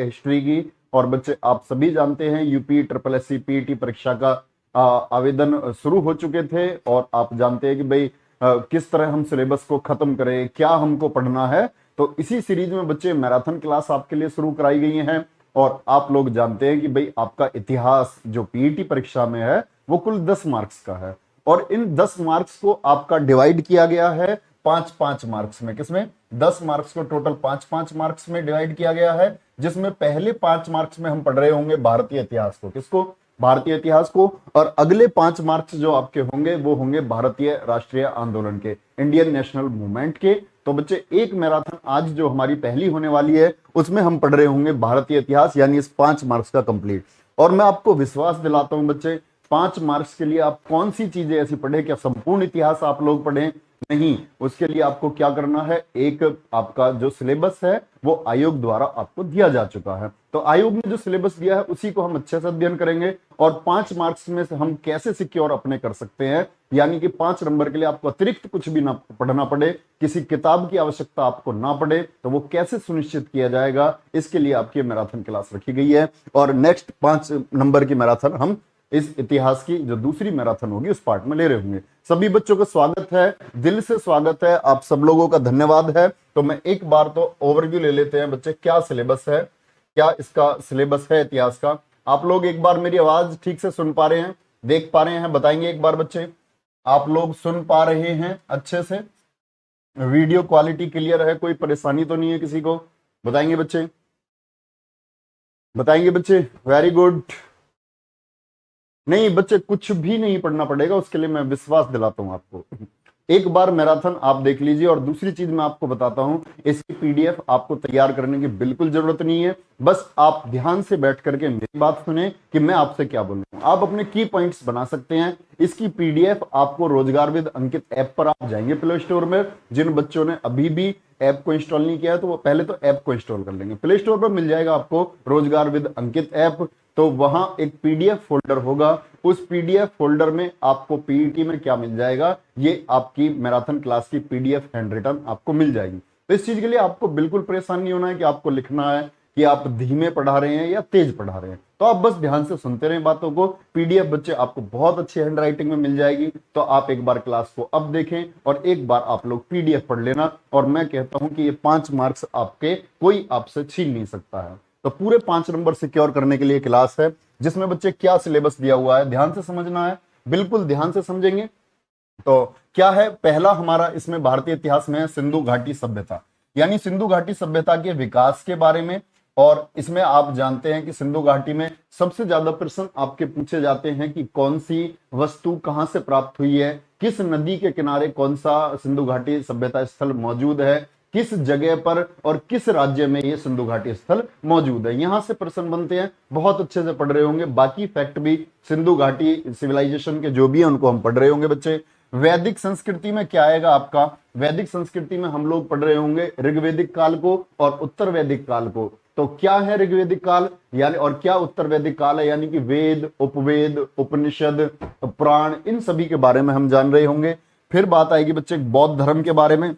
History की। और बच्चे आप सभी जानते हैं UP triple S C PET परीक्षा का आवेदन शुरू हो चुके थे, और आप जानते हैं कि भाई किस तरह हम सिलेबस को खत्म करें, क्या हमको पढ़ना है। तो इसी सीरीज में बच्चे मैराथन क्लास आपके लिए शुरू कराई गई है। और आप लोग जानते हैं कि भाई आपका इतिहास जो पीईटी परीक्षा में है वो कुल 10 मार्क्स का है, और इन 10 मार्क्स को आपका डिवाइड किया गया है 5-5 मार्क्स में। किसमें? 10 मार्क्स को टोटल 5-5 मार्क्स में डिवाइड किया गया है, जिसमें पहले 5 मार्क्स में हम पढ़ रहे होंगे भारतीय इतिहास को। किसको? भारतीय इतिहास को। और अगले 5 मार्क्स जो आपके होंगे वो होंगे भारतीय राष्ट्रीय आंदोलन के, इंडियन नेशनल मूवमेंट के। तो बच्चे एक मैराथन आज जो हमारी पहली होने वाली है उसमें हम पढ़ रहे होंगे भारतीय इतिहास, यानी इस 5 मार्क्स का कंप्लीट। और मैं आपको विश्वास दिलाता हूं बच्चे, 5 मार्क्स के लिए आप कौन सी चीजें ऐसी पढ़े? क्या संपूर्ण इतिहास आप लोग पढ़ें? नहीं, उसके लिए आपको क्या करना है, एक आपका जो सिलेबस है वो आयोग द्वारा आपको दिया जा चुका है। तो आयोग ने जो सिलेबस दिया है उसी को हम अच्छे से अध्ययन करेंगे, और 5 मार्क्स में से हम कैसे सिक्योर अपने कर सकते हैं, यानी कि 5 नंबर के लिए आपको अतिरिक्त कुछ भी ना पढ़ना पड़े, किसी किताब की आवश्यकता आपको ना पड़े, तो वो कैसे सुनिश्चित किया जाएगा, इसके लिए आपकी मैराथन क्लास रखी गई है। और नेक्स्ट 5 नंबर की मैराथन हम इस इतिहास की जो दूसरी मैराथन होगी उस पार्ट में ले रहे होंगे। सभी बच्चों का स्वागत है, दिल से स्वागत है, आप सब लोगों का धन्यवाद है। तो मैं एक बार तो ओवरव्यू ले लेते हैं बच्चे, क्या सिलेबस है, क्या इसका सिलेबस है इतिहास का। आप लोग एक बार मेरी आवाज ठीक से सुन पा रहे हैं, देख पा रहे हैं? बताएंगे एक बार बच्चे, आप लोग सुन पा रहे हैं अच्छे से? वीडियो क्वालिटी क्लियर है? कोई परेशानी तो नहीं है किसी को? बताएंगे बच्चे, बताएंगे बच्चे? Very good. नहीं बच्चे, कुछ भी नहीं पढ़ना पड़ेगा, उसके लिए मैं विश्वास दिलाता हूं आपको। एक बार मैराथन आप देख लीजिए। और दूसरी चीज मैं आपको बताता हूं, इसकी पीडीएफ आपको तैयार करने की बिल्कुल जरूरत नहीं है। बस आप ध्यान से बैठ करके मेरी बात सुने कि मैं आपसे क्या बोल रहा हूं। आप अपने की पॉइंट्स बना सकते हैं। इसकी पीडीएफ आपको रोजगार विद अंकित ऐप पर आप जाएंगे प्ले स्टोर में। जिन बच्चों ने अभी भी ऐप को इंस्टॉल नहीं किया है तो वो पहले तो ऐप को इंस्टॉल कर लेंगे। प्ले स्टोर पर मिल जाएगा आपको रोजगार विद अंकित ऐप। तो वहां एक पीडीएफ फोल्डर होगा, उस पीडीएफ फोल्डर में आपको पीईटी में क्या मिल जाएगा, ये आपकी मैराथन क्लास की पीडीएफ हैंड रिटन आपको मिल जाएगी। तो इस चीज के लिए आपको बिल्कुल परेशान नहीं होना है कि आपको लिखना है कि आप धीमे पढ़ा रहे हैं या तेज पढ़ा रहे हैं। तो आप बस ध्यान से सुनते रहे बातों को। पीडीएफ बच्चे आपको बहुत अच्छी हैंड राइटिंग में मिल जाएगी। तो आप एक बार क्लास को अब देखें और एक बार आप लोग पीडीएफ पढ़ लेना। और मैं कहता हूं कि ये 5 मार्क्स आपके कोई आपसे छीन नहीं सकता है। तो पूरे 5 नंबर सिक्योर करने के लिए क्लास है, जिसमें बच्चे क्या सिलेबस दिया हुआ है ध्यान से समझना है, बिल्कुल ध्यान से समझेंगे। तो क्या है, पहला हमारा इसमें भारतीय इतिहास में है सिंधु घाटी सभ्यता, यानी सिंधु घाटी सभ्यता के विकास के बारे में। और इसमें आप जानते हैं कि सिंधु घाटी में सबसे ज्यादा प्रश्न आपके पूछे जाते हैं कि कौन सी वस्तु कहां से प्राप्त हुई है, किस नदी के किनारे कौन सा सिंधु घाटी सभ्यता स्थल मौजूद है, किस जगह पर और किस राज्य में ये सिंधु घाटी स्थल मौजूद है। यहां से प्रश्न बनते हैं, बहुत अच्छे से पढ़ रहे होंगे। बाकी फैक्ट भी सिंधु घाटी सिविलाइजेशन के जो भी है उनको हम पढ़ रहे होंगे बच्चे। वैदिक संस्कृति में क्या आएगा आपका, वैदिक संस्कृति में हम लोग पढ़ रहे होंगे ऋग्वेदिक काल को और उत्तर वैदिक काल को। तो क्या है ऋग्वेदिक काल यानी, और क्या उत्तर वैदिक काल है, यानी कि वेद, उपवेद, उपनिषद, पुराण, इन सभी के बारे में हम जान रहे होंगे। फिर बात आएगी बच्चे बौद्ध धर्म के बारे में,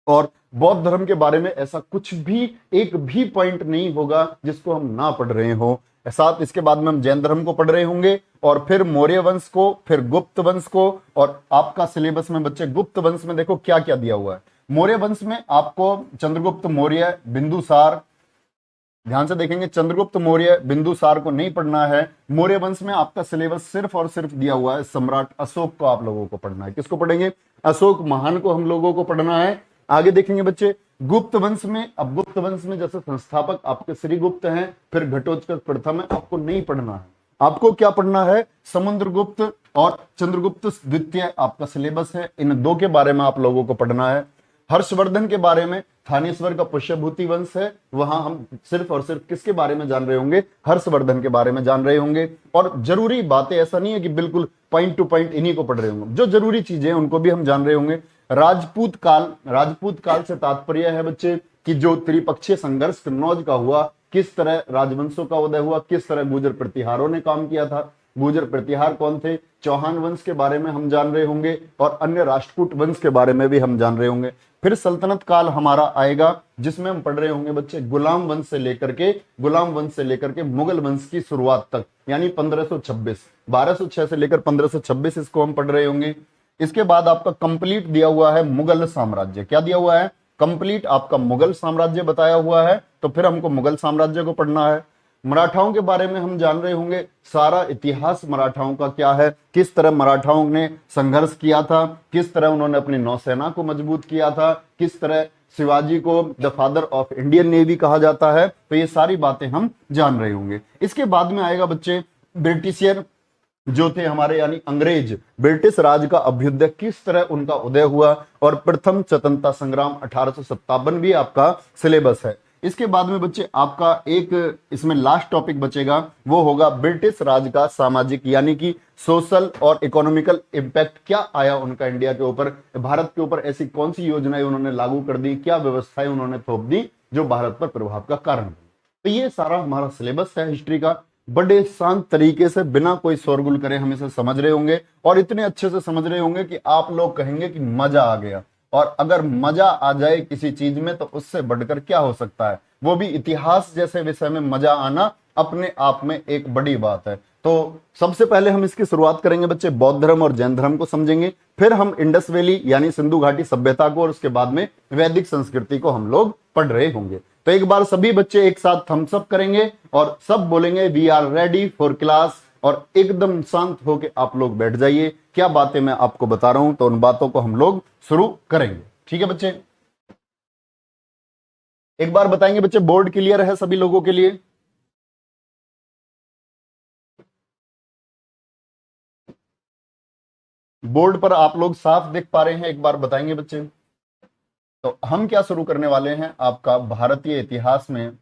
और बौद्ध धर्म के बारे में ऐसा कुछ भी एक भी पॉइंट नहीं होगा जिसको हम ना पढ़ रहे हो। साथ इसके बाद में हम जैन धर्म को पढ़ रहे होंगे, और फिर मौर्य वंश को, फिर गुप्त वंश को। और आपका सिलेबस में बच्चे गुप्त वंश में देखो क्या क्या दिया हुआ है। मौर्य वंश में आपको चंद्रगुप्त मौर्य, बिंदुसार, ध्यान से देखेंगे, चंद्रगुप्त मौर्य, बिंदुसार को नहीं पढ़ना है। मौर्य वंश में आपका सिलेबस सिर्फ और सिर्फ दिया हुआ है सम्राट अशोक को आप लोगों को पढ़ना है। किसको पढ़ेंगे? अशोक महान को हम लोगों को पढ़ना है। आगे देखेंगे बच्चे गुप्त वंश में, अब गुप्त वंश में जैसे संस्थापक आपके श्रीगुप्त हैं, फिर घटोत्कच प्रथम है, आपको नहीं पढ़ना है। आपको क्या पढ़ना है? समुद्रगुप्त और चंद्रगुप्त द्वितीय आपका सिलेबस है, इन दो के बारे में आप लोगों को पढ़ना है। हर्षवर्धन के बारे में, थानेश्वर का पुष्यभूति वंश है, वहां हम सिर्फ और सिर्फ किसके बारे में जान रहे होंगे? हर्षवर्धन के बारे में जान रहे होंगे। और जरूरी बातें, ऐसा नहीं है कि बिल्कुल पॉइंट टू पॉइंट इन्हीं को पढ़ रहे होंगे, जो जरूरी चीजें हैं उनको भी हम जान रहे होंगे। राजपूत काल, राजपूत काल से तात्पर्य है बच्चे कि जो त्रिपक्षीय संघर्ष कन्नौज का हुआ, किस तरह राजवंशों का उदय हुआ, किस तरह गुर्जर प्रतिहारों ने काम किया था। गुर्जर प्रतिहार कौन थे, चौहान वंश के बारे में हम जान रहे होंगे और अन्य राष्ट्रकूट वंश के बारे में भी हम जान रहे होंगे। फिर सल्तनत काल हमारा आएगा जिसमें हम पढ़ रहे होंगे बच्चे गुलाम वंश से लेकर के मुगल वंश की शुरुआत तक, यानी 1526, 1206 से लेकर 1526 इसको हम पढ़ रहे होंगे। इसके बाद आपका कंप्लीट दिया हुआ है मुगल साम्राज्य। क्या दिया हुआ है? कंप्लीट आपका मुगल साम्राज्य बताया हुआ है, तो फिर हमको मुगल साम्राज्य को पढ़ना है। मराठाओं के बारे में हम जान रहे होंगे, सारा इतिहास मराठाओं का क्या है, किस तरह मराठाओं ने संघर्ष किया था, किस तरह उन्होंने अपनी नौसेना को मजबूत किया था, किस तरह शिवाजी को the father of Indian navy कहा जाता है, तो ये सारी बातें हम जान रहे होंगे। इसके बाद में आएगा बच्चे ब्रिटिशियर जो थे हमारे, यानी अंग्रेज, ब्रिटिश राज का अभ्युदय, किस तरह उनका उदय हुआ, और प्रथम स्वतंत्रता संग्राम 1857 भी आपका सिलेबस है। इसके बाद में बच्चे आपका एक इसमें लास्ट टॉपिक बचेगा, वो होगा ब्रिटिश राज का सामाजिक यानी कि सोशल और इकोनॉमिकल इम्पैक्ट, क्या आया उनका इंडिया के ऊपर, भारत के ऊपर ऐसी कौन सी योजनाएं उन्होंने लागू कर दी, क्या व्यवस्थाएं उन्होंने थोप दी जो भारत पर प्रभाव का कारण बनी। तो ये सारा हमारा सिलेबस है हिस्ट्री का। बड़े शांत तरीके से बिना कोई शोरगुल करे हम इसे समझ रहे होंगे और इतने अच्छे से समझ रहे होंगे कि आप लोग कहेंगे कि मजा आ गया। और अगर मजा आ जाए किसी चीज में तो उससे बढ़कर क्या हो सकता है, वो भी इतिहास जैसे विषय में मजा आना अपने आप में एक बड़ी बात है। तो सबसे पहले हम इसकी शुरुआत करेंगे बच्चे, बौद्ध धर्म और जैन धर्म को समझेंगे, फिर हम इंडस वैली यानी सिंधु घाटी सभ्यता को, और उसके बाद में वैदिक संस्कृति को हम लोग पढ़ रहे होंगे। तो एक बार सभी बच्चे एक साथ थम्स अप करेंगे और सब बोलेंगे we are ready for class, और एकदम शांत होके आप लोग बैठ जाइए। क्या बातें मैं आपको बता रहा हूं तो उन बातों को हम लोग शुरू करेंगे। ठीक है बच्चे, एक बार बताएंगे बच्चे, बोर्ड क्लियर है सभी लोगों के लिए? बोर्ड पर आप लोग साफ देख पा रहे हैं? एक बार बताएंगे बच्चे। तो हम क्या शुरू करने वाले हैं, आपका भारतीय इतिहास में,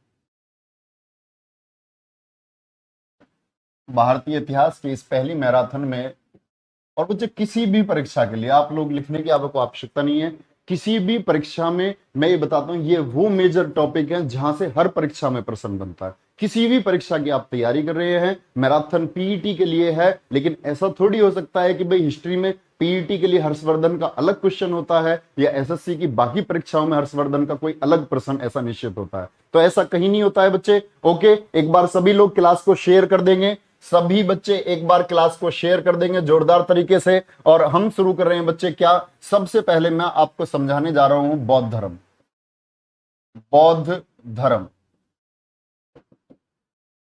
भारतीय इतिहास की इस पहली मैराथन में। और बच्चे किसी भी परीक्षा के लिए आप लोग लिखने की आपको आवश्यकता नहीं है, किसी भी परीक्षा में मैं ये बताता हूं, ये वो मेजर टॉपिक है जहां से हर परीक्षा में प्रश्न बनता है। किसी भी परीक्षा की आप तैयारी कर रहे हैं, मैराथन पीईटी के लिए है, लेकिन ऐसा थोड़ी हो सकता है कि भाई हिस्ट्री में पीईटी के लिए हर्षवर्धन का अलग क्वेश्चन होता है या एसएससी की बाकी परीक्षाओं में हर्षवर्धन का कोई अलग प्रश्न ऐसा निश्चित होता है। तो ऐसा कहीं नहीं होता है बच्चे। ओके, एक बार सभी लोग क्लास को शेयर कर देंगे, सभी बच्चे एक बार क्लास को शेयर कर देंगे जोरदार तरीके से। और हम शुरू कर रहे हैं बच्चे, क्या सबसे पहले मैं आपको समझाने जा रहा हूं बौद्ध धर्म। बौद्ध धर्म,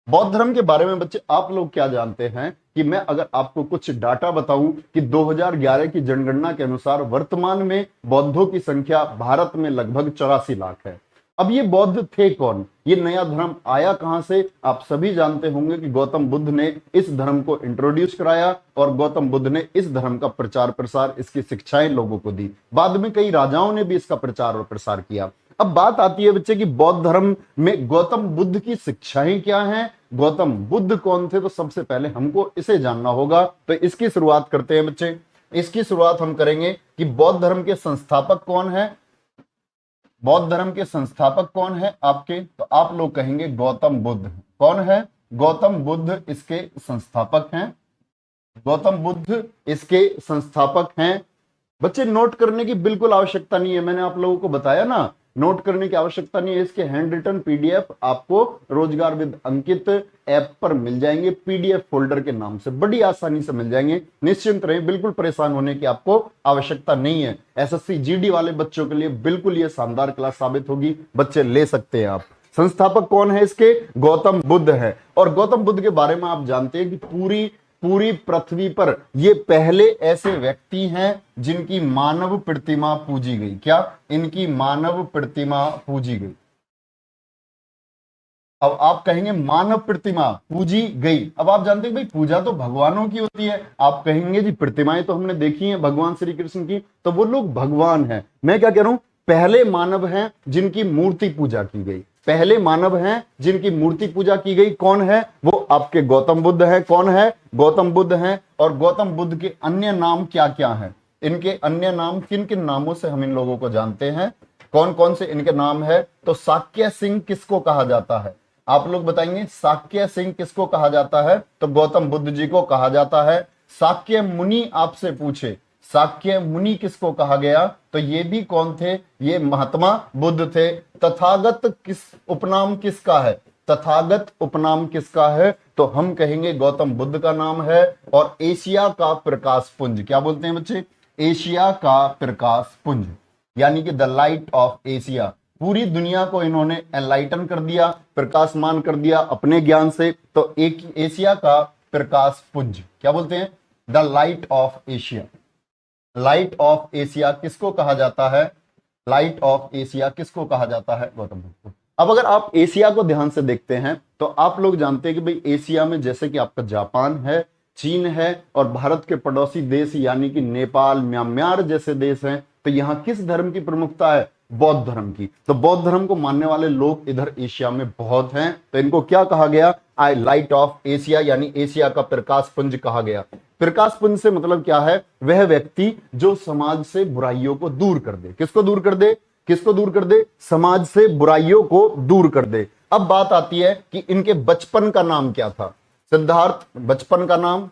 बौद्ध धर्म के बारे में बच्चे आप लोग क्या जानते हैं कि मैं अगर आपको कुछ डाटा बताऊं कि 2011 की जनगणना के अनुसार वर्तमान में बौद्धों की संख्या भारत में लगभग 84 लाख है। अब ये बौद्ध थे कौन, ये नया धर्म आया कहां से? आप सभी जानते होंगे कि गौतम बुद्ध ने इस धर्म को इंट्रोड्यूस कराया और गौतम बुद्ध ने इस धर्म का प्रचार प्रसार, इसकी शिक्षाएं लोगों को दी। बाद में कई राजाओं ने भी इसका प्रचार और प्रसार किया। अब बात आती है बच्चे कि बौद्ध धर्म में गौतम बुद्ध की शिक्षाएं क्या हैं, गौतम बुद्ध कौन थे, तो सबसे पहले हमको इसे जानना होगा। तो इसकी शुरुआत करते हैं बच्चे। इसकी शुरुआत हम करेंगे कि बौद्ध धर्म के संस्थापक कौन है। बौद्ध धर्म के संस्थापक कौन है आपके? तो आप लोग कहेंगे गौतम बुद्ध। कौन है? गौतम बुद्ध इसके संस्थापक हैं। गौतम बुद्ध इसके संस्थापक हैं। बच्चे नोट करने की बिल्कुल आवश्यकता नहीं है, मैंने आप लोगों को बताया ना, नोट करने की आवश्यकता नहीं है। इसके हैंड रिटन पीडीएफ आपको रोजगार विद अंकित ऐप पर मिल जाएंगे, पीडीएफ फोल्डर के नाम से बड़ी आसानी से मिल जाएंगे। निश्चिंत रहें, बिल्कुल परेशान होने की आपको आवश्यकता नहीं है। एसएससी जीडी वाले बच्चों के लिए बिल्कुल ये शानदार क्लास साबित होगी, बच्चे ले सकते हैं आप। संस्थापक कौन है इसके? गौतम बुद्ध है। और गौतम बुद्ध के बारे में आप जानते हैं कि पूरी पृथ्वी पर ये पहले ऐसे व्यक्ति हैं जिनकी मानव प्रतिमा पूजी गई। क्या? इनकी मानव प्रतिमा पूजी गई। अब आप कहेंगे मानव प्रतिमा पूजी गई, अब आप जानते हैं भाई पूजा तो भगवानों की होती है। आप कहेंगे जी प्रतिमाएं तो हमने देखी हैं भगवान श्री कृष्ण की, तो वो लोग भगवान हैं। मैं क्या कह रहा हूं, पहले मानव हैं जिनकी मूर्ति पूजा की गई। पहले मानव हैं जिनकी मूर्ति पूजा की गई। कौन है वो? आपके गौतम बुद्ध है। कौन है? गौतम बुद्ध हैं। और गौतम बुद्ध के अन्य नाम क्या क्या हैं? इनके अन्य नाम किन किन नामों से हम इन लोगों को जानते हैं? कौन कौन से इनके नाम है? तो शाक्य सिंह किसको कहा जाता है? आप लोग बताएंगे शाक्य सिंह किसको कहा जाता है? तो गौतम बुद्ध जी को कहा जाता है। शाक्य मुनि आपसे पूछे, शाक्य मुनि किसको कहा गया? तो ये भी कौन थे? ये महात्मा बुद्ध थे। तथागत किस उपनाम किसका है? तथागत उपनाम किसका है? तो हम कहेंगे गौतम बुद्ध का नाम है। और एशिया का प्रकाश पुंज, क्या बोलते हैं बच्चे? एशिया का प्रकाश पुंज, यानी कि द लाइट ऑफ एशिया। पूरी दुनिया को इन्होंने एनलाइटन कर दिया, प्रकाशमान कर दिया अपने ज्ञान से। तो एक एशिया का प्रकाश पुंज क्या बोलते हैं? The light of Asia. Light of Asia किसको कहा जाता है? लाइट ऑफ एशिया किसको कहा जाता है? गौतम बुद्ध को। अब अगर आप एशिया को ध्यान से देखते हैं तो आप लोग जानते हैं कि भाई एशिया में जैसे कि आपका जापान है, चीन है और भारत के पड़ोसी देश यानी कि नेपाल, म्यांमार जैसे देश हैं। तो यहां किस धर्म की प्रमुखता है? बौद्ध धर्म की। तो बौद्ध धर्म को मानने वाले लोग इधर एशिया में बहुत हैं। तो इनको क्या कहा गया? आई लाइट ऑफ एशिया, यानी एशिया का प्रकाश पुंज कहा गया। प्रकाश पुंज से मतलब क्या है? वह व्यक्ति जो समाज से बुराइयों को दूर कर दे। किसको दूर कर दे? किसको दूर कर दे? समाज से बुराइयों को दूर कर दे। अब बात आती है कि इनके बचपन का नाम क्या था? सिद्धार्थ, बचपन का नाम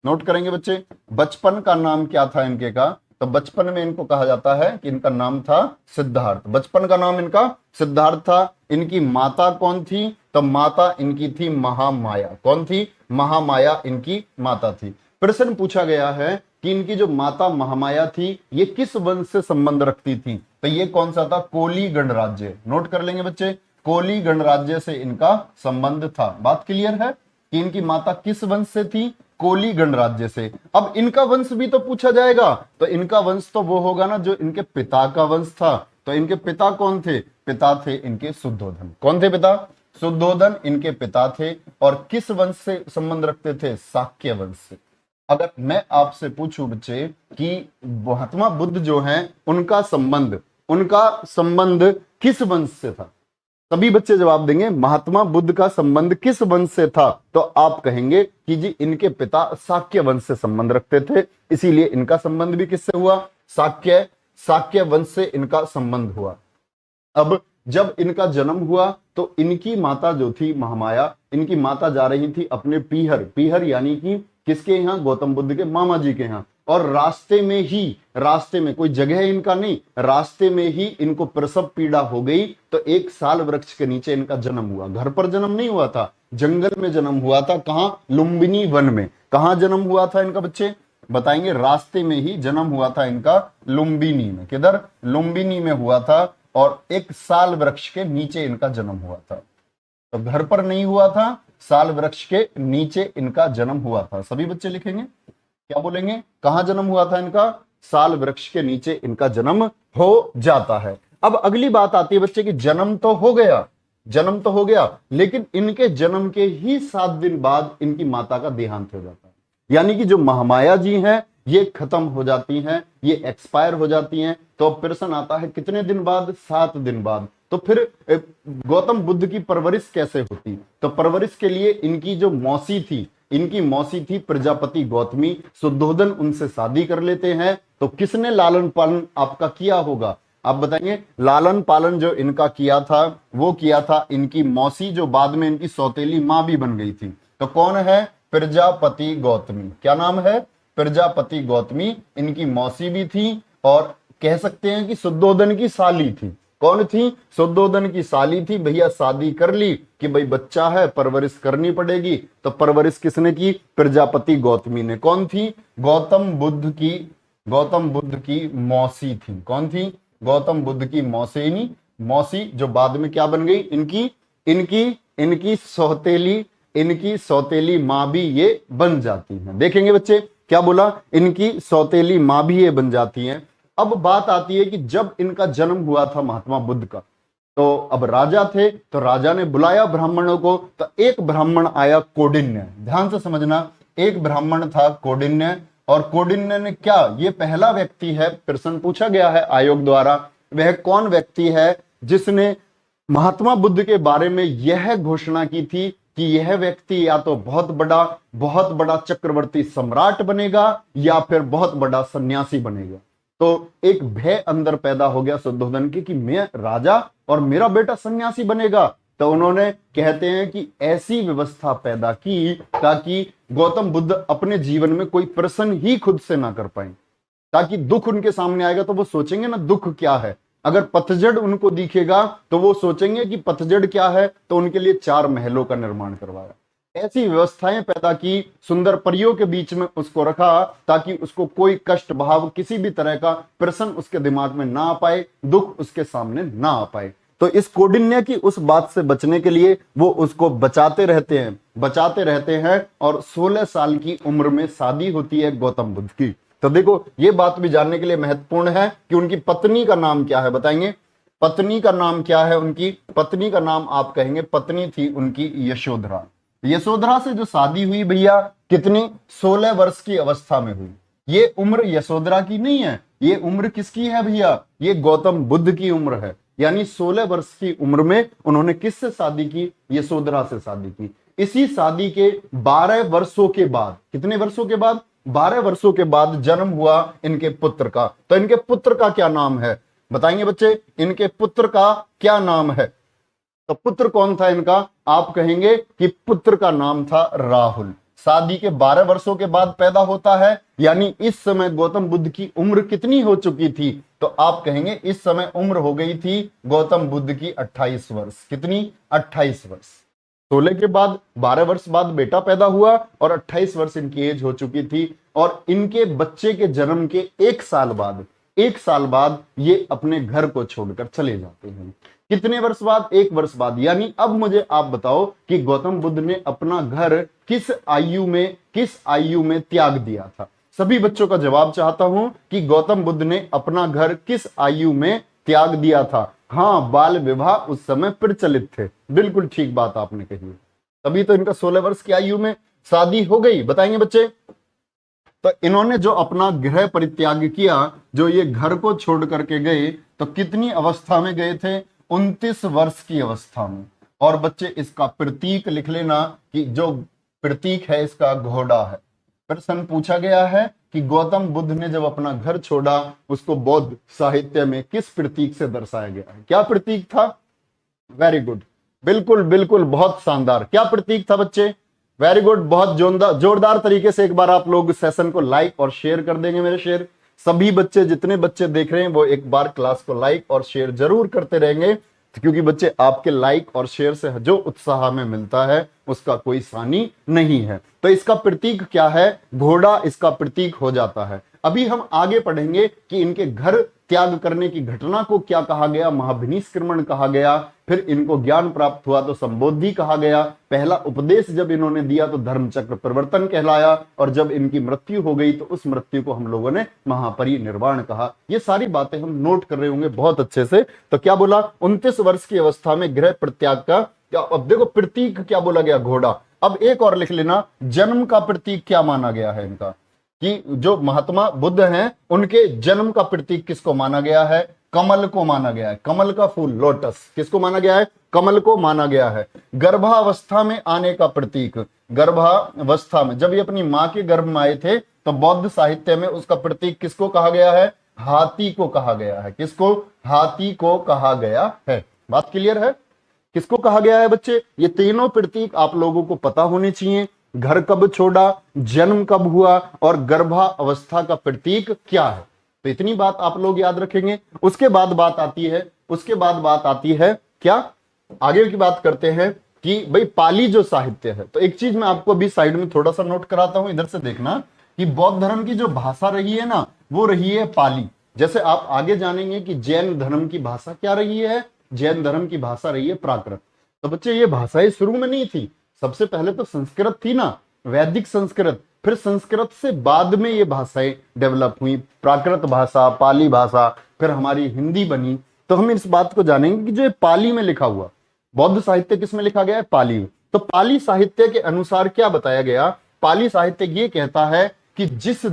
नोट करेंगे बच्चे। बचपन का नाम क्या था इनके का? तो बचपन में इनको कहा जाता है कि इनका नाम था सिद्धार्थ। बचपन का नाम इनका सिद्धार्थ था। इनकी माता कौन थी? तो माता इनकी थी महामाया। कौन थी? महामाया इनकी माता थी। प्रश्न पूछा गया है कि इनकी जो माता महामाया थी ये किस वंश से संबंध रखती थी? तो ये कौन सा था? कोली गणराज्य। नोट कर लेंगे बच्चे, कोली गणराज्य से इनका संबंध था। बात क्लियर है कि इनकी माता किस वंश से थी? कोली गणराज्य से। अब इनका वंश भी तो पूछा जाएगा। तो इनका वंश तो वो होगा ना जो इनके पिता का वंश था। तो इनके पिता कौन थे? पिता थे इनके शुद्धोधन। कौन थे पिता? शुद्धोधन इनके पिता थे। और किस वंश से संबंध रखते थे? शाक्य वंश से। अगर मैं आपसे पूछूं बच्चे कि महात्मा बुद्ध जो हैं उनका संबंध किस वंश से था? सभी बच्चे जवाब देंगे महात्मा बुद्ध का संबंध किस वंश से था? तो आप कहेंगे कि जी इनके पिता शाक्य वंश से संबंध रखते थे, इसीलिए इनका संबंध भी किससे हुआ? शाक्य वंश से इनका संबंध हुआ। अब जब इनका जन्म हुआ तो इनकी माता जो थी महामाया, इनकी माता जा रही थी अपने पीहर यानी कि किसके यहाँ? गौतम बुद्ध के मामा जी के यहाँ। और रास्ते में कोई जगह इनका नहीं, रास्ते में ही इनको प्रसव पीड़ा हो गई। तो एक साल वृक्ष के नीचे इनका जन्म हुआ। घर पर जन्म नहीं हुआ था, जंगल में जन्म हुआ था। कहां? लुम्बिनी वन में। कहां जन्म हुआ था इनका बच्चे? बताएंगे। रास्ते में ही जन्म हुआ था इनका, लुम्बिनी में। किधर? लुम्बिनी में हुआ था। और एक साल वृक्ष के नीचे इनका जन्म हुआ था। तो घर पर नहीं हुआ था, साल वृक्ष के नीचे इनका जन्म हुआ था। सभी बच्चे लिखेंगे, क्या बोलेंगे? कहां जन्म हुआ था इनका? साल वृक्ष के नीचे इनका जन्म हो जाता है। अब अगली बात आती है बच्चे कि जन्म तो हो गया, लेकिन इनके जन्म के ही 7 दिन बाद इनकी माता का देहांत हो जाता है। यानी कि जो महामाया जी हैं ये खत्म हो जाती हैं, ये एक्सपायर हो जाती हैं। तो प्रश्न आता है कितने दिन बाद? 7 दिन बाद। तो फिर गौतम बुद्ध की परवरिश कैसे होती? तो परवरिश के लिए इनकी जो मौसी थी प्रजापति गौतमी। शुद्धोधन उनसे शादी कर लेते हैं। तो किसने लालन पालन आपका किया होगा? आप बताएंगे। लालन पालन जो इनका किया था वो किया था इनकी मौसी, जो बाद में इनकी सौतेली मां भी बन गई थी। तो कौन है? प्रजापति गौतमी। क्या नाम है? प्रजापति गौतमी इनकी मौसी भी थी। और कह सकते हैं कि शुद्धोधन की साली थी। कौन थी? शुद्धोधन की साली थी। भैया शादी कर ली कि भाई बच्चा है, परवरिश करनी पड़ेगी। तो परवरिश किसने की? प्रजापति गौतमी ने। कौन थी? गौतम बुद्ध की मौसी थी। कौन थी? गौतम बुद्ध की मौसी, जो बाद में क्या बन गई? इनकी सौतेली मां भी ये बन जाती हैं। देखेंगे बच्चे क्या बोला? इनकी सौतेली मां भी ये बन जाती हैं। अब बात आती है कि जब इनका जन्म हुआ था महात्मा बुद्ध का, तो अब राजा थे, तो राजा ने बुलाया ब्राह्मणों को। तो एक ब्राह्मण आया कौंडिन्य। ध्यान से समझना, एक ब्राह्मण था कौंडिन्य। और कौंडिन्य ने क्या? ये पहला व्यक्ति है, प्रश्न पूछा गया है आयोग द्वारा, वह कौन व्यक्ति है जिसने महात्मा बुद्ध के बारे में यह घोषणा की थी कि यह व्यक्ति या तो बहुत बड़ा चक्रवर्ती सम्राट बनेगा या फिर बहुत बड़ा सन्यासी बनेगा। तो एक भय अंदर पैदा हो गया शुद्धोधन की कि मैं राजा और मेरा बेटा सन्यासी बनेगा। तो उन्होंने कहते हैं कि ऐसी व्यवस्था पैदा की ताकि गौतम बुद्ध अपने जीवन में कोई प्रश्न ही खुद से ना कर पाए, ताकि दुख उनके सामने आएगा तो वो सोचेंगे ना दुख क्या है। अगर पतझड़ उनको दिखेगा तो वो सोचेंगे कि पतझड़ क्या है, तो उनके लिए 4 महलों का निर्माण करवाया। ऐसी व्यवस्थाएं पैदा की, सुंदर परियों के बीच में उसको रखा ताकि उसको कोई कष्ट भाव, किसी भी तरह का प्रश्न उसके दिमाग में ना आ पाए, दुख उसके सामने ना आ पाए। तो इस कौंडिन्य की उस बात से बचने के लिए वो उसको बचाते रहते हैं और 16 साल की उम्र में शादी होती है गौतम बुद्ध की। तो देखो ये बात भी जानने के लिए महत्वपूर्ण है कि उनकी पत्नी का नाम क्या है, बताएंगे पत्नी का नाम क्या है। उनकी पत्नी का नाम आप कहेंगे, पत्नी थी उनकी यशोधरा। यशोधरा से जो शादी हुई भैया कितनी, 16 वर्ष की अवस्था में हुई। ये उम्र यशोधरा की नहीं है, ये उम्र किसकी है भैया, ये गौतम बुद्ध की उम्र है। यानी 16 वर्ष की उम्र में उन्होंने किससे शादी की, यशोधरा से शादी की। इसी शादी के 12 वर्षों के बाद, कितने वर्षों के बाद, 12 वर्षों के बाद जन्म हुआ इनके पुत्र का। तो इनके पुत्र का क्या नाम है, बताएंगे बच्चे, इनके पुत्र का क्या नाम है। तो पुत्र कौन था इनका, आप कहेंगे कि पुत्र का नाम था राहुल। शादी के 12 वर्षों के बाद पैदा होता है, यानी इस समय गौतम बुद्ध की उम्र कितनी हो चुकी थी, तो आप कहेंगे इस समय उम्र हो गई थी गौतम बुद्ध की 28 वर्ष। कितनी, 28 वर्ष। 16 के बाद 12 वर्ष बाद बेटा पैदा हुआ और 28 वर्ष इनकी एज हो चुकी थी। और इनके बच्चे के जन्म के 1 साल बाद ये अपने घर को छोड़कर चले जाते हैं। कितने वर्ष बाद, 1 वर्ष बाद। यानी अब मुझे आप बताओ कि गौतम बुद्ध ने अपना घर किस आयु में त्याग दिया था। सभी बच्चों का जवाब चाहता हूं कि गौतम बुद्ध ने अपना घर किस आयु में त्याग दिया था। हाँ, बाल विवाह उस समय प्रचलित थे। बिल्कुल ठीक बात आपने कही है, तभी तो इनका 16 वर्ष की आयु में शादी हो गई। बताएंगे बच्चे, तो इन्होंने जो अपना गृह परित्याग किया, जो ये घर को छोड़ करके गए, तो कितनी अवस्था में गए थे, 29 वर्ष की अवस्था में। और बच्चे इसका प्रतीक लिख लेना कि जो प्रतीक है इसका घोड़ा है। प्रश्न पूछा गया है कि गौतम बुद्ध ने जब अपना घर छोड़ा उसको बौद्ध साहित्य में किस प्रतीक से दर्शाया गया है, क्या प्रतीक था। वेरी गुड, बिल्कुल बिल्कुल, बहुत शानदार। क्या प्रतीक था बच्चे, वेरी गुड, बहुत जोरदार तरीके से एक बार आप लोग सेशन को लाइक और शेयर कर देंगे मेरे शेयर। सभी बच्चे, जितने बच्चे देख रहे हैं वो एक बार क्लास को लाइक और शेयर जरूर करते रहेंगे, क्योंकि बच्चे आपके लाइक और शेयर से जो उत्साह हमें मिलता है उसका कोई सानी नहीं है। तो इसका प्रतीक क्या है, घोड़ा इसका प्रतीक हो जाता है। अभी हम आगे पढ़ेंगे कि इनके घर त्याग करने की घटना को क्या कहा गया, महाभिनिष्क्रमण कहा गया। फिर इनको ज्ञान प्राप्त हुआ तो संबोधि कहा गया। पहला उपदेश जब इन्होंने दिया तो धर्मचक्र प्रवर्तन कहलाया। और जब इनकी मृत्यु हो गई तो उस मृत्यु को हम लोगों ने महापरिनिर्वाण कहा। ये सारी बातें हम नोट कर रहे होंगे बहुत अच्छे से। तो क्या बोला, 29 वर्ष की अवस्था में गृह परित्याग का। अब देखो प्रतीक क्या बोला गया, घोड़ा। अब एक और लिख लेना, जन्म का प्रतीक क्या माना गया है इनका, कि जो महात्मा बुद्ध हैं उनके जन्म का प्रतीक किसको माना गया है, कमल को माना गया है। कमल का फूल, लोटस, किसको माना गया है, कमल को माना गया है। गर्भावस्था में आने का प्रतीक, गर्भावस्था में जब ये अपनी मां के गर्भ में आए थे तो बौद्ध साहित्य में उसका प्रतीक किसको कहा गया है, हाथी को कहा गया है। किसको, हाथी को कहा गया है। बात क्लियर है, किसको कहा गया है बच्चे, ये तीनों प्रतीक आप लोगों को पता होने चाहिए। घर कब छोड़ा, जन्म कब हुआ और गर्भावस्था का प्रतीक क्या है। तो इतनी बात आप लोग याद रखेंगे। उसके बाद बात आती है क्या, आगे की बात करते हैं कि भाई पाली जो साहित्य है। तो एक चीज मैं आपको अभी साइड में थोड़ा सा नोट कराता हूं, इधर से देखना कि बौद्ध धर्म की जो भाषा रही है ना, वो रही है पाली। जैसे आप आगे जानेंगे कि जैन धर्म की भाषा क्या रही है, जैन धर्म की भाषा रही है प्राकृत। तो बच्चे ये भाषाएं शुरू में नहीं थी, सबसे पहले तो संस्कृत थी ना, वैदिक संस्कृत। फिर संस्कृत से बाद में ये भाषाएं डेवलप हुई, प्राकृत भाषा, पाली भाषा, फिर हमारी हिंदी बनी। तो हम इस बात को जानेंगे कि जो ये पाली में लिखा हुआ बौद्ध साहित्य किस में लिखा गया है, पाली में। तो पाली साहित्य के अनुसार क्या बताया गया, पाली साहित्य ये कहता है कि जिस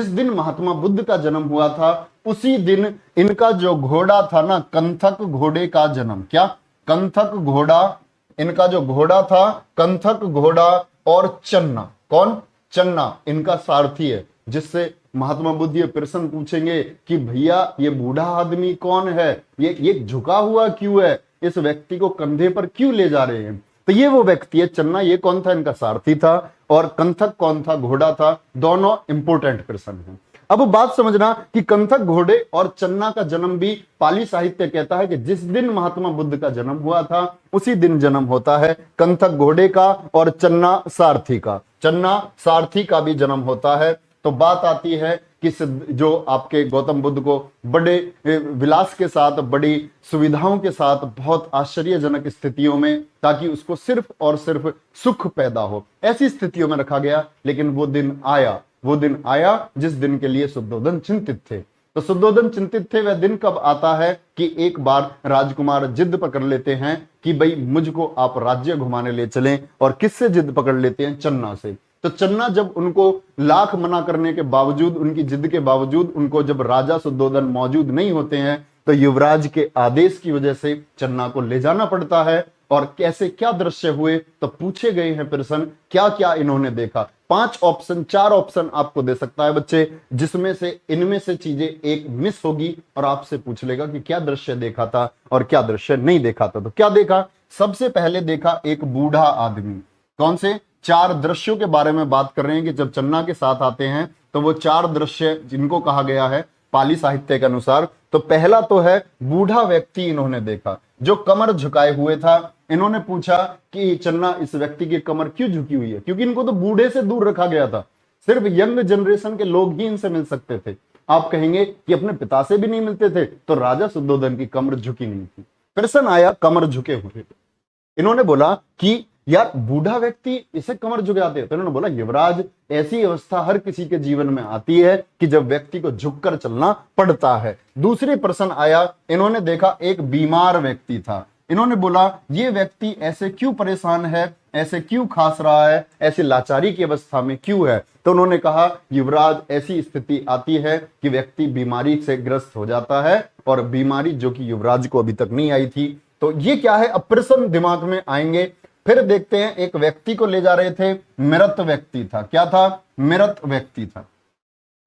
दिन महात्मा बुद्ध का जन्म हुआ था उसी दिन इनका जो घोड़ा था ना, कंथक घोड़े का जन्म। क्या, कंथक घोड़ा, इनका जो घोड़ा था कंथक घोड़ा और चन्ना, कौन, चन्ना इनका सारथी है। जिससे महात्मा बुद्ध ये प्रश्न पूछेंगे कि भैया ये बूढ़ा आदमी कौन है, ये झुका हुआ क्यों है, इस व्यक्ति को कंधे पर क्यों ले जा रहे हैं? तो ये वो व्यक्ति है चन्ना। ये कौन था? इनका सारथी था। और कंथक कौन था? घोड़ा था। दोनों इंपोर्टेंट पर्सन हैं। अब बात समझना कि कंथक घोड़े और चन्ना का जन्म भी पाली साहित्य कहता है कि जिस दिन महात्मा बुद्ध का जन्म हुआ था उसी दिन जन्म होता है कंथक घोड़े का और चन्ना सारथी का। चन्ना सारथी का भी जन्म होता है। तो बात आती है कि जो आपके गौतम बुद्ध को बड़े विलास के साथ, बड़ी सुविधाओं के साथ, बहुत आश्चर्यजनक स्थितियों में, ताकि उसको सिर्फ और सिर्फ सुख पैदा हो, ऐसी स्थितियों में रखा गया। लेकिन वो दिन आया जिस दिन के लिए शुद्धोधन चिंतित थे। तो शुद्धोधन चिंतित थे। वह दिन कब आता है कि एक बार राजकुमार जिद पकड़ लेते हैं कि भाई मुझको आप राज्य घुमाने ले चलें। और किससे जिद पकड़ लेते हैं? चन्ना से। तो चन्ना जब उनको लाख मना करने के बावजूद, उनकी जिद के बावजूद, उनको जब राजा शुद्धोधन मौजूद नहीं होते हैं तो युवराज के आदेश की वजह से चन्ना को ले जाना पड़ता है। और कैसे क्या दृश्य हुए तो पूछे गए हैं प्रश्न, क्या क्या इन्होंने देखा। 4 ऑप्शन आपको दे सकता है बच्चे, जिसमें से इनमें से चीजें एक मिस होगी और आपसे पूछ लेगा कि क्या दृश्य देखा था और क्या दृश्य नहीं देखा था। तो क्या देखा? सबसे पहले देखा एक बूढ़ा आदमी। कौन से 4 दृश्यों के बारे में बात कर रहे हैं कि जब चन्ना के साथ आते हैं तो वो 4 दृश्य जिनको कहा गया है पाली साहित्य के अनुसार। तो पहला तो है बूढ़ा व्यक्ति इन्होंने देखा जो कमर झुकाए हुए था। इन्होंने पूछा कि चन्ना, इस व्यक्ति की कमर क्यों झुकी हुई है? क्योंकि इनको तो बूढ़े से दूर रखा गया था। सिर्फ यंग जनरेशन के लोग ही इनसे मिल सकते थे। आप कहेंगे कि अपने पिता से भी नहीं मिलते थे, तो राजा शुद्धोधन की कमर झुकी नहीं थी। प्रश्न आया कमर झुके हुए। इन्होंने बोला कि यार बूढ़ा व्यक्ति इसे कमर झुकाते हैं। तो इन्होंने बोला युवराज, ऐसी अवस्था हर किसी के जीवन में आती है कि जब व्यक्ति को झुककर चलना पड़ता है। दूसरी प्रश्न आया, इन्होंने देखा एक बीमार व्यक्ति था। इन्होंने बोला ये व्यक्ति ऐसे क्यों परेशान है, ऐसे क्यों खास रहा है, ऐसी लाचारी की अवस्था में क्यों है? तो उन्होंने कहा युवराज, ऐसी स्थिति आती है कि व्यक्ति बीमारी से ग्रस्त हो जाता है, और बीमारी जो कि युवराज को अभी तक नहीं आई थी। तो ये क्या है? अब प्रश्न दिमाग में आएंगे। फिर देखते हैं, एक व्यक्ति को ले जा रहे थे, मृत व्यक्ति था। क्या था? मृत व्यक्ति था।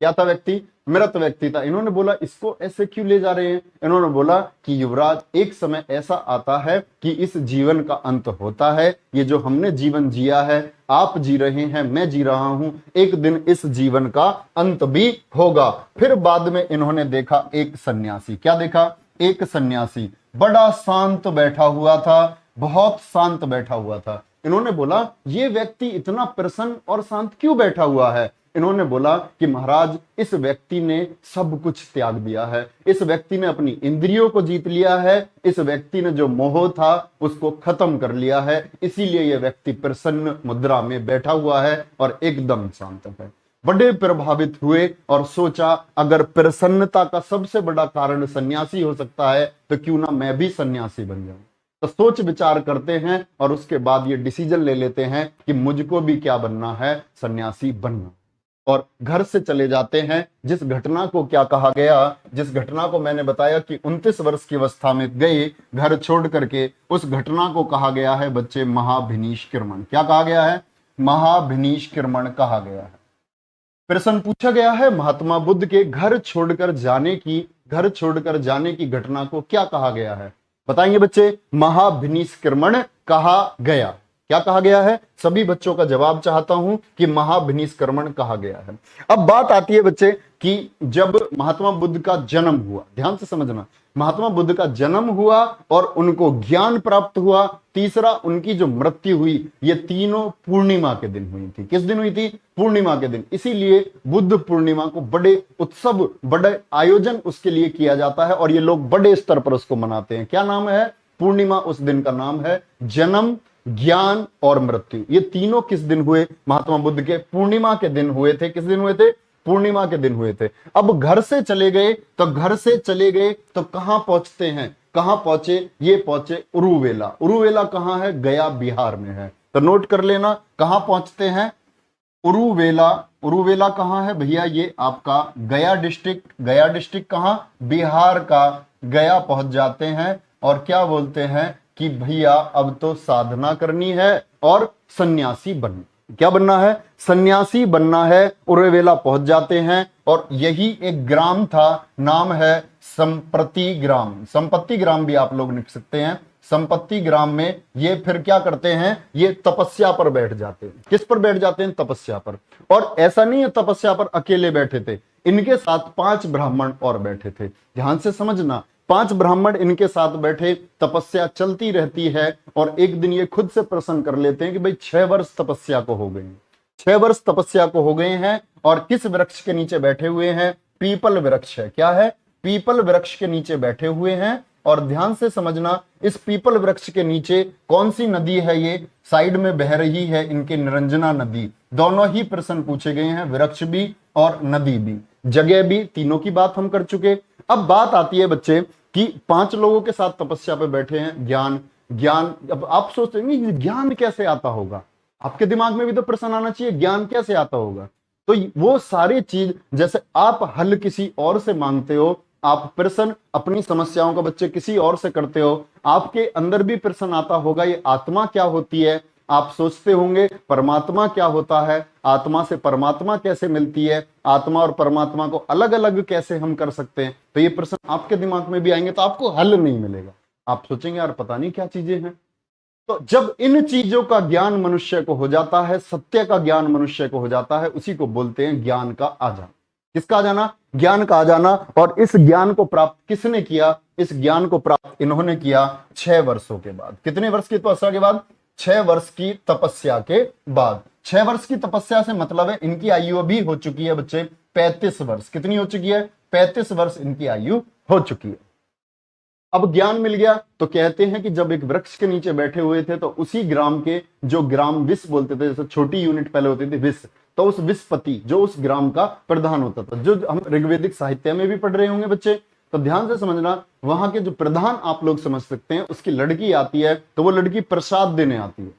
क्या था? व्यक्ति मृत व्यक्ति था। इन्होंने बोला इसको ऐसे क्यों ले जा रहे हैं? इन्होंने बोला कि युवराज, एक समय ऐसा आता है कि इस जीवन का अंत होता है। ये जो हमने जीवन जिया है, आप जी रहे हैं, मैं जी रहा हूं, एक दिन इस जीवन का अंत भी होगा। फिर बाद में इन्होंने देखा एक सन्यासी। क्या देखा? एक सन्यासी बड़ा शांत बैठा हुआ था, बहुत शांत बैठा हुआ था। इन्होंने बोला ये व्यक्ति इतना प्रसन्न और शांत क्यों बैठा हुआ है? इन्होंने बोला कि महाराज, इस व्यक्ति ने सब कुछ त्याग दिया है, इस व्यक्ति ने अपनी इंद्रियों को जीत लिया है, इस व्यक्ति ने जो मोह था उसको खत्म कर लिया है, इसीलिए यह व्यक्ति प्रसन्न मुद्रा में बैठा हुआ है और एकदम शांत है। बड़े प्रभावित हुए और सोचा अगर प्रसन्नता का सबसे बड़ा कारण सन्यासी हो सकता है तो क्यों ना मैं भी सन्यासी बन जाऊं। तो सोच विचार करते हैं और उसके बाद ये डिसीजन ले लेते हैं कि मुझको भी क्या बनना है? सन्यासी बनना। और घर से चले जाते हैं। जिस घटना को क्या कहा गया, जिस घटना को मैंने बताया कि 29 वर्ष की अवस्था में गए घर छोड़ करके, उस घटना को कहा गया है बच्चे महाभिनिष्क्रमण। क्या कहा गया है? महाभिनिष्क्रमण कहा गया है। प्रश्न पूछा गया है महात्मा बुद्ध के घर छोड़कर जाने की घटना को क्या कहा गया है? बताएंगे बच्चे। महाभिनिष्क्रमण कहा गया। क्या कहा गया है? सभी बच्चों का जवाब चाहता हूं कि महाभिनिष्क्रमण कहा गया है। अब बात आती है बच्चे कि जब महात्मा बुद्ध का जन्म हुआ, ध्यान से समझना, महात्मा बुद्ध का जन्म हुआ और उनको ज्ञान प्राप्त हुआ, तीसरा उनकी जो मृत्यु हुई, ये तीनों पूर्णिमा के दिन हुई थी। किस दिन हुई थी? पूर्णिमा के दिन। इसीलिए बुद्ध पूर्णिमा को बड़े उत्सव, बड़े आयोजन उसके लिए किया जाता है और ये लोग बड़े स्तर पर उसको मनाते हैं। क्या नाम है? पूर्णिमा उस दिन का नाम है। जन्म, ज्ञान और मृत्यु, ये तीनों किस दिन हुए? महात्मा बुद्ध के पूर्णिमा के दिन हुए थे। किस दिन हुए थे? पूर्णिमा के दिन हुए थे। अब घर से चले गए तो कहां पहुंचते हैं? कहां पहुंचे? ये पहुंचे उरुवेला। उरुवेला कहां है? गया बिहार में है। तो नोट कर लेना, कहां पहुंचते हैं? उरुवेला। उरुवेला कहां है भैया? ये आपका गया डिस्ट्रिक्ट। गया डिस्ट्रिक्ट कहां? बिहार का गया पहुंच जाते हैं और क्या बोलते हैं कि भैया अब तो साधना करनी है और सन्यासी बनना। क्या बनना है? सन्यासी बनना है। उरुवेला पहुंच जाते हैं और यही एक ग्राम था, नाम है संप्रति ग्राम। संपत्ति ग्राम भी आप लोग लिख सकते हैं। संपत्ति ग्राम में ये फिर क्या करते हैं, ये तपस्या पर बैठ जाते हैं। किस पर बैठ जाते हैं? तपस्या पर। और ऐसा नहीं है तपस्या पर अकेले बैठे थे, इनके साथ 5 ब्राह्मण और बैठे थे। ध्यान से समझना, 5 ब्राह्मण इनके साथ बैठे, तपस्या चलती रहती है और एक दिन ये खुद से प्रश्न कर लेते हैं कि भाई 6 वर्ष तपस्या को हो गए हैं, 6 वर्ष तपस्या को हो गए हैं और किस वृक्ष के नीचे बैठे हुए हैं? पीपल वृक्ष है। क्या है? पीपल वृक्ष के नीचे बैठे हुए हैं। और ध्यान से समझना, इस पीपल वृक्ष के नीचे कौन सी नदी है? ये साइड में बह रही है इनके निरंजना नदी। दोनों ही प्रश्न पूछे गए हैं, वृक्ष भी और नदी भी, जगह भी, तीनों की बात हम कर चुके। अब बात आती है बच्चे कि 5 लोगों के साथ तपस्या पे बैठे हैं, ज्ञान ज्ञान। अब आप सोचते हैं ज्ञान कैसे आता होगा? आपके दिमाग में भी तो प्रश्न आना चाहिए, ज्ञान कैसे आता होगा? तो वो सारी चीज, जैसे आप हल किसी और से मांगते हो, आप प्रश्न अपनी समस्याओं का बच्चे किसी और से करते हो, आपके अंदर भी प्रश्न आता होगा, ये आत्मा क्या होती है? आप सोचते होंगे परमात्मा क्या होता है, आत्मा से परमात्मा कैसे मिलती है, आत्मा और परमात्मा को अलग अलग कैसे हम कर सकते हैं? तो ये प्रश्न आपके दिमाग में भी आएंगे, तो आपको हल नहीं मिलेगा। आप सोचेंगे यार पता नहीं क्या चीजें हैं। तो जब इन चीजों का ज्ञान मनुष्य को हो जाता है, सत्य का ज्ञान मनुष्य को हो जाता है, उसी को बोलते हैं ज्ञान का आ जाना। किसका आ जाना? ज्ञान का आ जाना। और इस ज्ञान को प्राप्त किसने किया? इस ज्ञान को प्राप्त इन्होंने किया 6 वर्षों के बाद। कितने वर्ष की तपस्या के बाद? 6 वर्ष की तपस्या के बाद। 6 वर्ष की तपस्या से मतलब है इनकी आयु भी हो चुकी है बच्चे 35 वर्ष। कितनी हो चुकी है? 35 वर्ष इनकी आयु हो चुकी है। अब ज्ञान मिल गया तो कहते हैं कि जब एक वृक्ष के नीचे बैठे हुए थे तो उसी ग्राम के, जो ग्राम विस बोलते थे, जैसे छोटी यूनिट पहले होती थी विस, तो उस विस्पति जो उस ग्राम का प्रधान होता था, जो हम ऋग्वेदिक साहित्य में भी पढ़ रहे होंगे बच्चे, तो ध्यान से समझना, वहां के जो प्रधान आप लोग समझ सकते हैं, उसकी लड़की आती है तो वो लड़की प्रसाद देने आती है।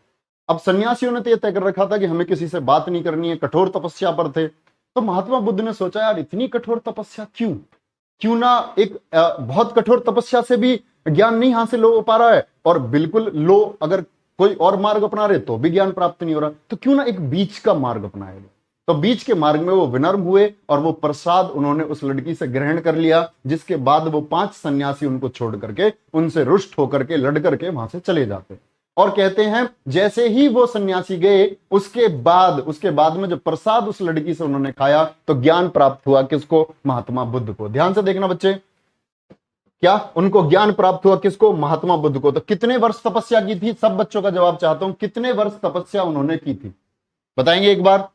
अब सन्यासियों ने तो यह तय कर रखा था कि हमें किसी से बात नहीं करनी है, कठोर तपस्या पर थे। तो महात्मा बुद्ध ने सोचा यार इतनी कठोर तपस्या क्यों ना एक बहुत कठोर तपस्या से भी ज्ञान नहीं हासिल हो पा रहा है, और बिल्कुल लो अगर कोई और मार्ग अपना रहे तो भी ज्ञान प्राप्त नहीं हो रहा, तो क्यों ना एक बीच का मार्ग अपनाएगा। तो बीच के मार्ग में वो विनम्र हुए और वो प्रसाद उन्होंने उस लड़की से ग्रहण कर लिया, जिसके बाद वो 5 सन्यासी उनको छोड़ करके, उनसे रुष्ट होकर के, लड़ करके वहां से चले जाते। और कहते हैं जैसे ही वो सन्यासी गए, उसके बाद में जो प्रसाद उस लड़की से उन्होंने खाया, तो ज्ञान प्राप्त हुआ। किसको? महात्मा बुद्ध को। ध्यान से देखना बच्चे, क्या उनको ज्ञान प्राप्त हुआ? किसको? महात्मा बुद्ध को। तो कितने वर्ष तपस्या की थी? सब बच्चों का जवाब चाहता हूं, कितने वर्ष तपस्या उन्होंने की थी? बताएंगे एक बार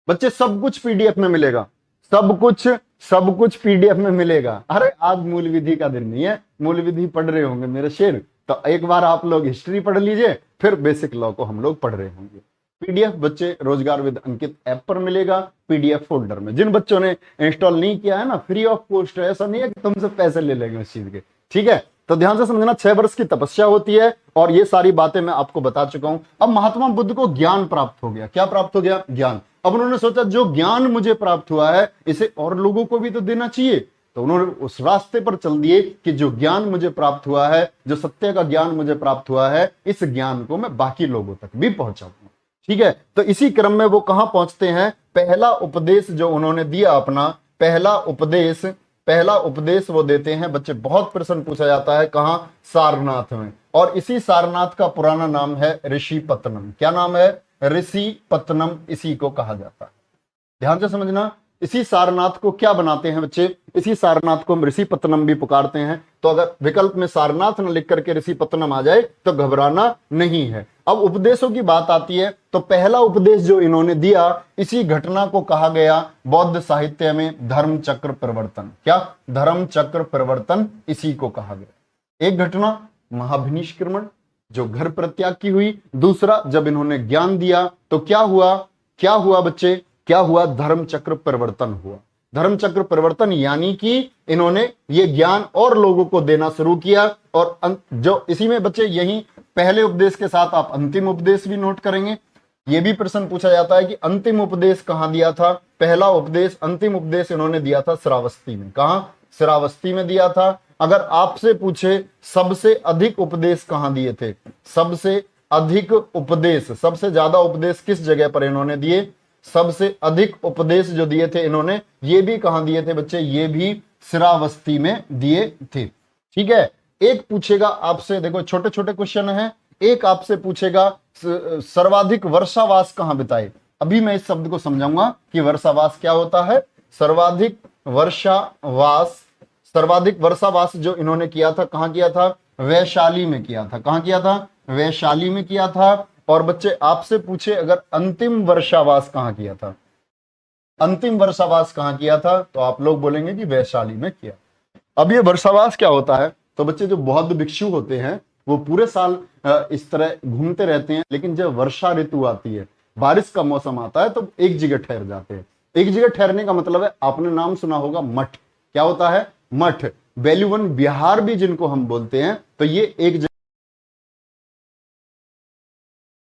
बच्चे? सब कुछ पीडीएफ में मिलेगा, सब कुछ पीडीएफ में मिलेगा। अरे आज मूल विधि का दिन नहीं है, मूल विधि पढ़ रहे होंगे मेरे शेर, तो एक बार आप लोग हिस्ट्री पढ़ लीजिए, फिर बेसिक लॉ को हम लोग पढ़ रहे होंगे। पीडीएफ बच्चे रोजगार विद अंकित ऐप पर मिलेगा, पीडीएफ फोल्डर में। जिन बच्चों ने इंस्टॉल नहीं किया है ना, फ्री ऑफ कॉस्ट है, ऐसा नहीं है कि तुमसे पैसे ले लेंगे उस चीज के, ठीक है? तो ध्यान से समझना, 6 वर्ष की तपस्या होती है और ये सारी बातें मैं आपको बता चुका हूं। अब महात्मा बुद्ध को ज्ञान प्राप्त हो गया। क्या प्राप्त हो गया? ज्ञान। अब उन्होंने सोचा जो ज्ञान मुझे प्राप्त हुआ है इसे और लोगों को भी तो देना चाहिए, तो उन्होंने उस रास्ते पर चल दिए कि जो ज्ञान मुझे प्राप्त हुआ है, जो सत्य का ज्ञान मुझे प्राप्त हुआ है, इस ज्ञान को मैं बाकी लोगों तक भी पहुंचाऊंगा। ठीक है, तो इसी क्रम में वो कहां पहुंचते हैं? पहला उपदेश जो उन्होंने दिया अपना, पहला उपदेश वो देते हैं बच्चे। बहुत प्रश्न पूछा जाता है, कहां? सारनाथ में। और इसी सारनाथ का पुराना नाम है ऋषिपत्तनम। क्या नाम है? ऋषिपत्तनम इसी को कहा जाता है। ध्यान से समझना, इसी सारनाथ को क्या बनाते हैं बच्चे? इसी सारनाथ को हम ऋषिपत्तनम भी पुकारते हैं। तो अगर विकल्प में सारनाथ न लिख करके ऋषिपत्तनम आ जाए तो घबराना नहीं है। अब उपदेशों की बात आती है, तो पहला उपदेश जो इन्होंने दिया, इसी घटना को कहा गया बौद्ध साहित्य में धर्म चक्र परिवर्तन। क्या? धर्म चक्र परिवर्तन इसी को कहा गया। एक घटना महाभिनिष्क्रमण, जो घर परित्याग की हुई। दूसरा, जब इन्होंने ज्ञान दिया तो क्या हुआ बच्चे? क्या हुआ? धर्म चक्र परिवर्तन हुआ। धर्म चक्र परिवर्तन यानी कि इन्होंने ये ज्ञान और लोगों को देना शुरू किया। और जो इसी में बच्चे, यही पहले उपदेश के साथ आप अंतिम उपदेश भी नोट करेंगे। ये भी प्रश्न पूछा जाता है कि अंतिम उपदेश कहां दिया था? पहला उपदेश, अंतिम उपदेश इन्होंने दिया था श्रावस्ती में। कहां? श्रावस्ती में दिया था। अगर आपसे पूछे सबसे अधिक उपदेश कहां दिए थे? सबसे अधिक उपदेश, सबसे ज्यादा उपदेश किस जगह पर इन्होंने दिए? सबसे अधिक उपदेश जो दिए थे इन्होंने, ये भी कहां दिए थे बच्चे? ये भी श्रावस्ती में दिए थे। ठीक है, एक पूछेगा आपसे, देखो छोटे छोटे क्वेश्चन है, एक आपसे पूछेगा सर्वाधिक वर्षावास कहां बिताए। अभी मैं इस शब्द को समझाऊंगा कि वर्षावास क्या होता है। सर्वाधिक वर्षावास, सर्वाधिक वर्षावास जो इन्होंने किया था, कहां किया था, वैशाली में किया था। कहां किया था, वैशाली में किया था। और बच्चे आपसे पूछे अगर अंतिम वर्षावास कहां किया था, अंतिम वर्षावास कहां किया था, तो आप लोग बोलेंगे कि वैशाली में किया। अब ये वर्षावास क्या होता है, तो बच्चे जो बौद्ध भिक्षु होते हैं वो पूरे साल इस तरह घूमते रहते हैं, लेकिन जब वर्षा ऋतु आती है, बारिश का मौसम आता है, तो एक जगह ठहर जाते हैं। एक जगह ठहरने का मतलब है, आपने नाम सुना होगा मठ। क्या होता है, मठ। वैल्यू वन विहार भी जिनको हम बोलते हैं, तो ये एक